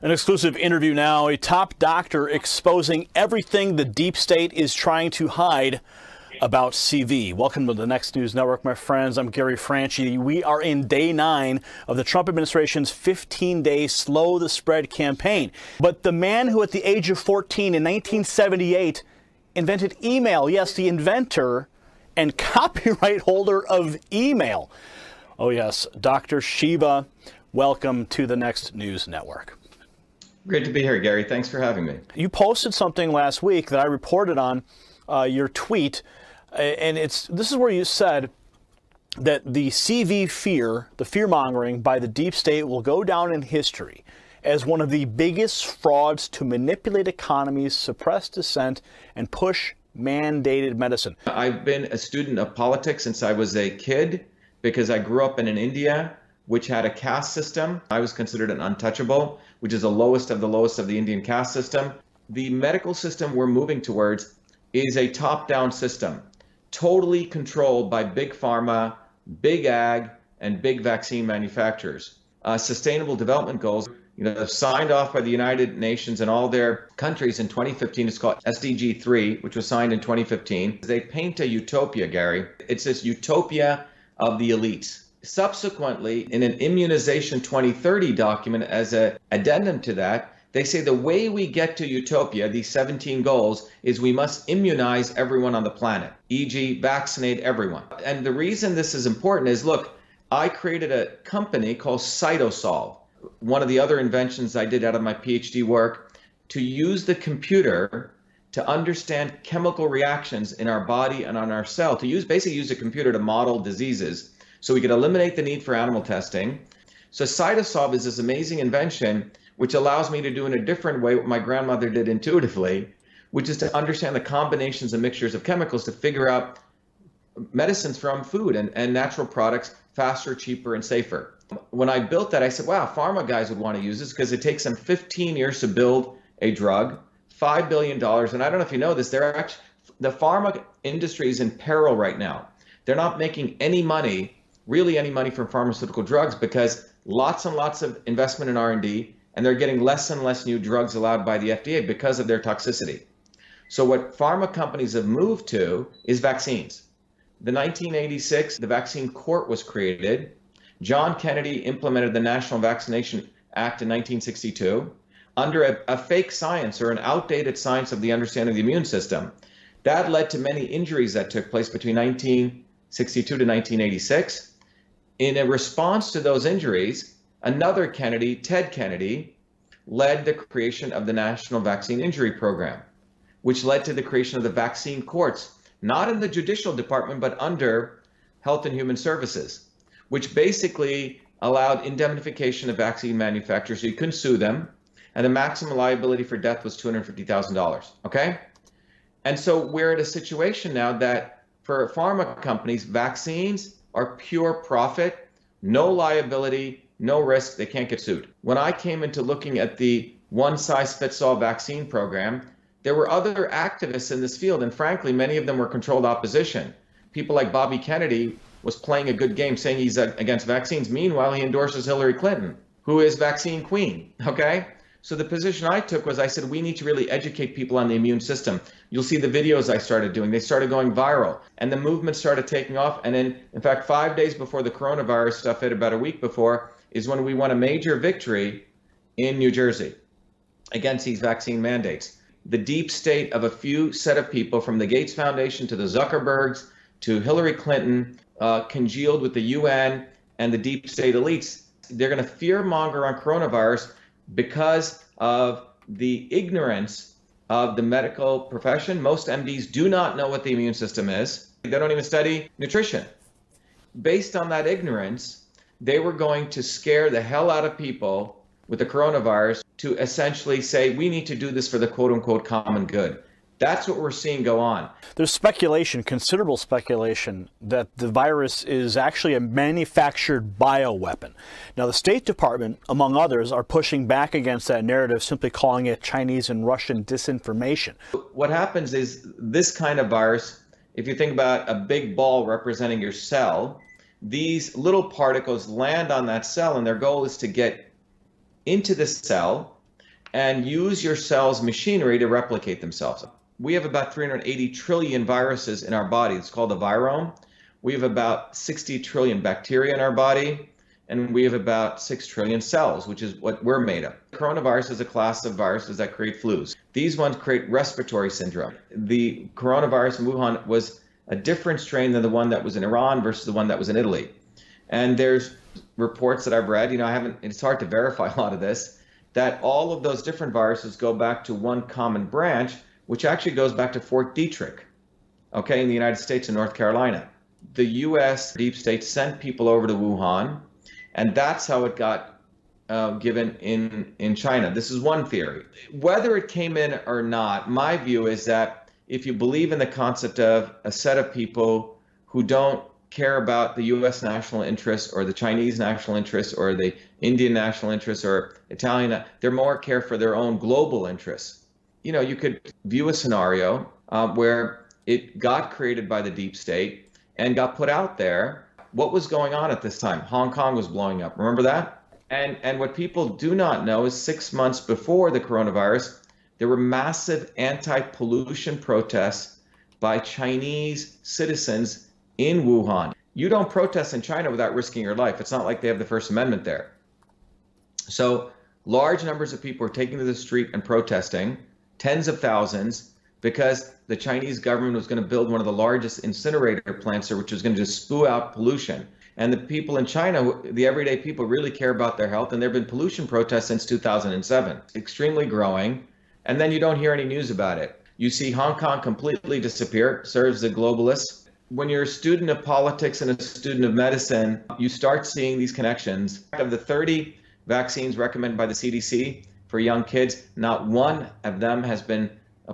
An exclusive interview now, a top doctor exposing everything the deep state is trying to hide about CV. Welcome to the Next News Network, my friends. I'm Gary Franchi. We are in day 9 of the Trump administration's 15-day Slow the Spread campaign. But the man who at the age of 14 in 1978 invented email, yes, the inventor and copyright holder of email. Oh yes, Dr. Shiva, welcome to the Next News Network. Great to be here, Gary. Thanks for having me. You posted something last week that I reported on, your tweet, and this is where you said that the CV fear, the fear-mongering by the deep state will go down in history as one of the biggest frauds to manipulate economies, suppress dissent, and push mandated medicine. I've been a student of politics since I was a kid because I grew up in India, which had a caste system. I was considered an untouchable, which is the lowest of the Indian caste system. The medical system we're moving towards is a top-down system, totally controlled by big pharma, big ag, and big vaccine manufacturers. Sustainable development goals, signed off by the United Nations and all their countries in 2015. It's called SDG 3, which was signed in 2015. They paint a utopia, Gary. It's this utopia of the elites. Subsequently, in an Immunization 2030 document as an addendum to that, they say the way we get to utopia, these 17 goals, is we must immunize everyone on the planet, e.g. vaccinate everyone. And the reason this is important is, look, I created a company called Cytosolve, one of the other inventions I did out of my Ph.D. work, to use the computer to understand chemical reactions in our body and on our cell, to basically use a computer to model diseases so we could eliminate the need for animal testing. So Cytosolve is this amazing invention which allows me to do in a different way what my grandmother did intuitively, which is to understand the combinations and mixtures of chemicals to figure out medicines from food and natural products faster, cheaper, and safer. When I built that, I said, wow, pharma guys would want to use this because it takes them 15 years to build a drug, $5 billion. And I don't know if you know this, the pharma industry is in peril right now. They're not making any money, really any money from pharmaceutical drugs, because lots and lots of investment in R&D, and they're getting less and less new drugs allowed by the FDA because of their toxicity. So what pharma companies have moved to is vaccines. The 1986, the Vaccine Court was created. John Kennedy implemented the National Vaccination Act in 1962 under a fake science or an outdated science of the understanding of the immune system. That led to many injuries that took place between 1962 to 1986. In a response to those injuries, another Kennedy, Ted Kennedy, led the creation of the National Vaccine Injury Program, which led to the creation of the vaccine courts, not in the judicial department, but under Health and Human Services, which basically allowed indemnification of vaccine manufacturers so you couldn't sue them, and the maximum liability for death was $250,000, okay? And so we're at a situation now that for pharma companies, vaccines are pure profit, no liability, no risk, they can't get sued. When I came into looking at the one-size-fits-all vaccine program, there were other activists in this field, and frankly, many of them were controlled opposition. People like Bobby Kennedy was playing a good game saying he's against vaccines. Meanwhile, he endorses Hillary Clinton, who is vaccine queen, okay? So the position I took was I said, we need to really educate people on the immune system. You'll see the videos I started doing. They started going viral, and the movement started taking off. And then, in fact, 5 days before the coronavirus stuff hit, about a week before, is when we won a major victory in New Jersey against these vaccine mandates. The deep state of a few set of people, from the Gates Foundation to the Zuckerbergs to Hillary Clinton, congealed with the UN and the deep state elites. They're going to fear monger on coronavirus because of the ignorance of the medical profession. Most MDs do not know what the immune system is. They don't even study nutrition. Based on that ignorance, they were going to scare the hell out of people with the coronavirus to essentially say, we need to do this for the quote unquote common good. That's what we're seeing go on. There's speculation, considerable speculation, that the virus is actually a manufactured bioweapon. Now, the State Department, among others, are pushing back against that narrative, simply calling it Chinese and Russian disinformation. What happens is this kind of virus, if you think about a big ball representing your cell, these little particles land on that cell, and their goal is to get into the cell, and use your cell's machinery to replicate themselves. We have about 380 trillion viruses in our body. It's called the virome. We have about 60 trillion bacteria in our body, and we have about 6 trillion cells, which is what we're made of. Coronavirus is a class of viruses that create flus. These ones create respiratory syndrome. The coronavirus in Wuhan was a different strain than the one that was in Iran versus the one that was in Italy. And there's reports that I've read, it's hard to verify a lot of this, that all of those different viruses go back to one common branch, which actually goes back to Fort Detrick, okay, in the United States in North Carolina. The US deep state sent people over to Wuhan, and that's how it got given in China. This is one theory. Whether it came in or not, my view is that if you believe in the concept of a set of people who don't care about the US national interests or the Chinese national interests or the Indian national interests or Italian, they're more care for their own global interests. You could view a scenario where it got created by the deep state and got put out there. What was going on at this time? Hong Kong was blowing up. Remember that? And what people do not know is 6 months before the coronavirus, there were massive anti-pollution protests by Chinese citizens in Wuhan. You don't protest in China without risking your life. It's not like they have the First Amendment there. So large numbers of people were taking to the street and protesting, tens of thousands, because the Chinese government was going to build one of the largest incinerator plants there, which was going to just spew out pollution. And the people in China, the everyday people, really care about their health. And there have been pollution protests since 2007, extremely growing. And then you don't hear any news about it. You see Hong Kong completely disappear, serves the globalists. When you're a student of politics and a student of medicine, you start seeing these connections. Of the 30 vaccines recommended by the CDC for young kids, not one of them has been a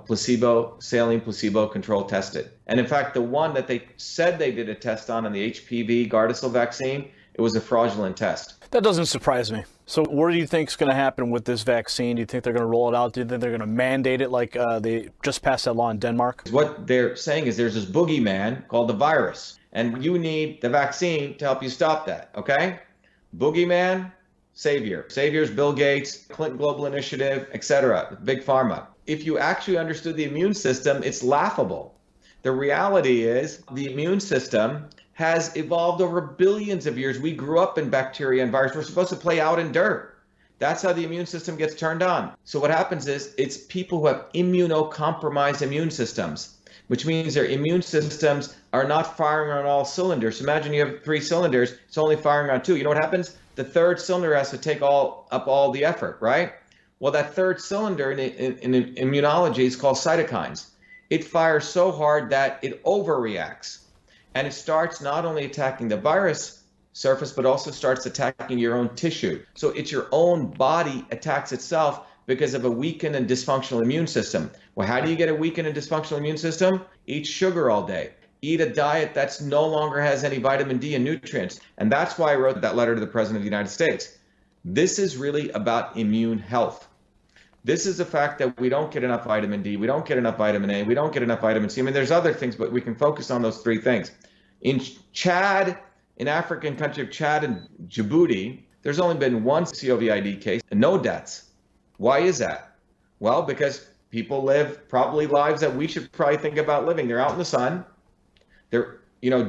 saline placebo control tested. And in fact, the one that they said they did a test on the HPV Gardasil vaccine, it was a fraudulent test. That doesn't surprise me. So what do you think is going to happen with this vaccine? Do you think they're going to roll it out? Do you think they're going to mandate it like they just passed that law in Denmark? What they're saying is there's this boogeyman called the virus, and you need the vaccine to help you stop that, okay? Boogeyman, savior. Savior's Bill Gates, Clinton Global Initiative, etc., BigPharma. If you actually understood the immune system, it's laughable. The reality is the immune system has evolved over billions of years. We grew up in bacteria and viruses. We're supposed to play out in dirt. That's how the immune system gets turned on. So what happens is it's people who have immunocompromised immune systems, which means their immune systems are not firing on all cylinders. So imagine you have 3 cylinders, it's only firing on 2. You know what happens? The 3rd cylinder has to take up all the effort, right? Well, that 3rd cylinder in immunology is called cytokines. It fires so hard that it overreacts. And it starts not only attacking the virus surface, but also starts attacking your own tissue. So it's your own body attacks itself because of a weakened and dysfunctional immune system. Well, how do you get a weakened and dysfunctional immune system? Eat sugar all day. Eat a diet that's no longer has any vitamin D and nutrients. And that's why I wrote that letter to the President of the United States. This is really about immune health. This is the fact that we don't get enough vitamin D, we don't get enough vitamin A, we don't get enough vitamin C. I mean, there's other things, but we can focus on those 3 things. In Chad, in African country of Chad and Djibouti, there's only been 1 COVID case and no deaths. Why is that? Well, because people live probably lives that we should probably think about living. They're out in the sun. They're,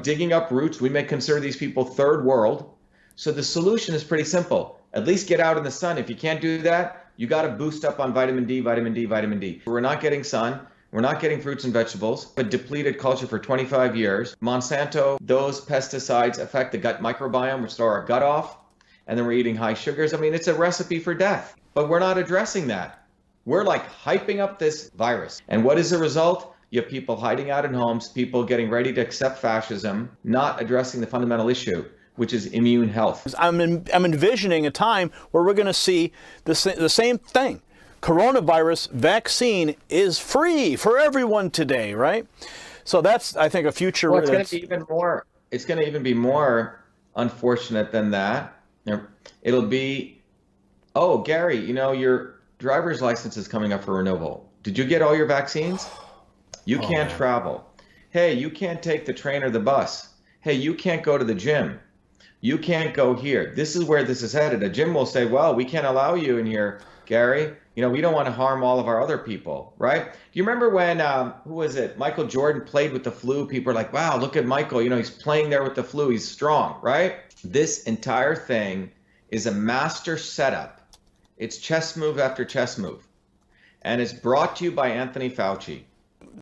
digging up roots. We may consider these people 3rd world. So the solution is pretty simple. At least get out in the sun. If you can't do that, you got to boost up on vitamin D, vitamin D, vitamin D. We're not getting sun. We're not getting fruits and vegetables. A depleted culture for 25 years. Monsanto, those pesticides affect the gut microbiome, which throw our gut off. And then we're eating high sugars. I mean, it's a recipe for death. But we're not addressing that. We're like hyping up this virus. And what is the result? You have people hiding out in homes, people getting ready to accept fascism, not addressing the fundamental issue, which is immune health. I'm envisioning a time where we're going to see the same thing. Coronavirus vaccine is free for everyone today, right? So that's, I think, a future. Well, it's going to be even more. It's going to even be more unfortunate than that. It'll be, oh, Gary, your driver's license is coming up for renewal. Did you get all your vaccines? You can't travel. Hey, you can't take the train or the bus. Hey, you can't go to the gym. You can't go here. This is where this is headed. A gym will say, well, we can't allow you in here Gary. We don't want to harm all of our other people, right? Do you remember when, who was it? Michael Jordan played with the flu. People are like, wow, look at Michael. He's playing there with the flu. He's strong, right? This entire thing is a master setup. It's chess move after chess move. And it's brought to you by Anthony Fauci.